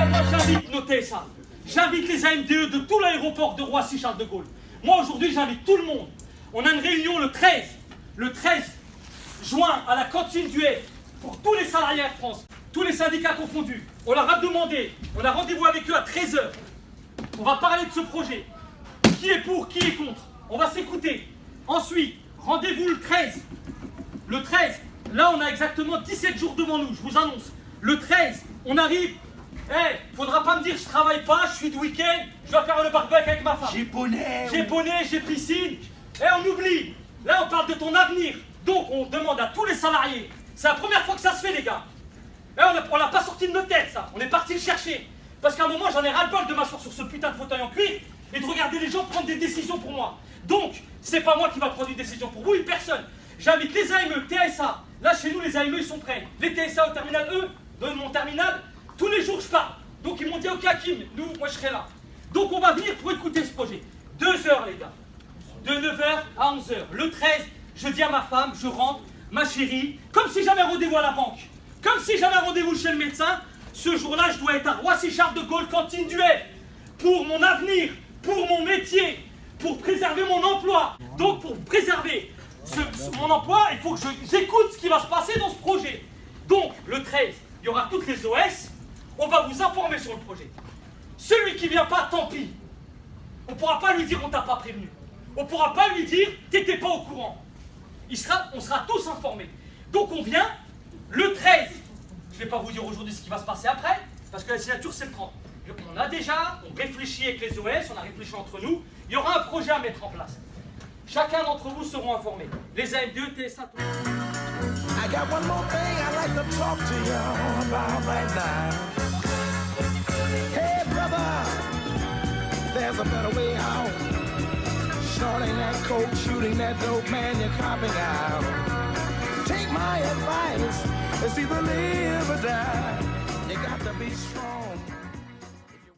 Moi j'invite, notez ça, j'invite les AMDE de tout l'aéroport de Roissy-Charles de Gaulle. Moi aujourd'hui j'invite tout le monde. On a une réunion le 13 juin à la cantine du F pour tous les salariés Air France, tous les syndicats confondus. On leur a demandé, on a rendez-vous avec eux à 13 h. On va parler de ce projet. Qui est pour, qui est contre. On va s'écouter. Ensuite, rendez-vous le 13. Le 13, là on a exactement 17 jours devant nous, je vous annonce. Le 13, on arrive. Faudra pas me dire je travaille pas, je suis de week-end, je dois faire le barbecue avec ma femme. J'ai poney. J'ai poney, j'ai piscine. On oublie. Là on parle de ton avenir. Donc on demande à tous les salariés. C'est la première fois que ça se fait les gars. On l'a pas sorti de nos têtes ça. On est parti le chercher. Parce qu'à un moment j'en ai ras-le-bol de m'asseoir sur ce putain de fauteuil en cuir et de regarder les gens prendre des décisions pour moi. Donc, c'est pas moi qui va prendre une décision pour vous, personne. J'invite les AME, TSA. Là, chez nous, les AME, ils sont prêts. Les TSA au terminal E, dans mon terminal, tous les jours, je pars. Donc, ils m'ont dit, ok, Hakim, moi, je serai là. Donc, on va venir pour écouter ce projet. 2 heures, les gars. De 9 h à 11 h. Le 13, je dis à ma femme, je rentre, ma chérie, comme si j'avais rendez-vous à la banque. Comme si j'avais rendez-vous chez le médecin. Ce jour-là, je dois être à Roissy-Charles de Gaulle, cantine du F. Pour mon avenir, pour mon métier, pour préserver mon emploi. Donc pour préserver mon emploi, il faut que j'écoute ce qui va se passer dans ce projet. Donc le 13, il y aura toutes les OS, on va vous informer sur le projet. Celui qui vient pas, tant pis. On ne pourra pas lui dire on t'a pas prévenu. On ne pourra pas lui dire t'étais pas au courant. On sera tous informés. Donc on vient le 13. Je ne vais pas vous dire aujourd'hui ce qui va se passer après, parce que la signature c'est le 30. On réfléchit avec les OS, on a réfléchi entre nous. Il y aura un projet à mettre en place. Chacun d'entre vous seront informés. Les AMDE, TSA, tout. I got one more thing I'd like to talk to you about right now. Hey brother, there's a better way out. Snorting that coke, shooting that dope, man, you're copping out. Take my advice, it's either live or die. You got to be strong.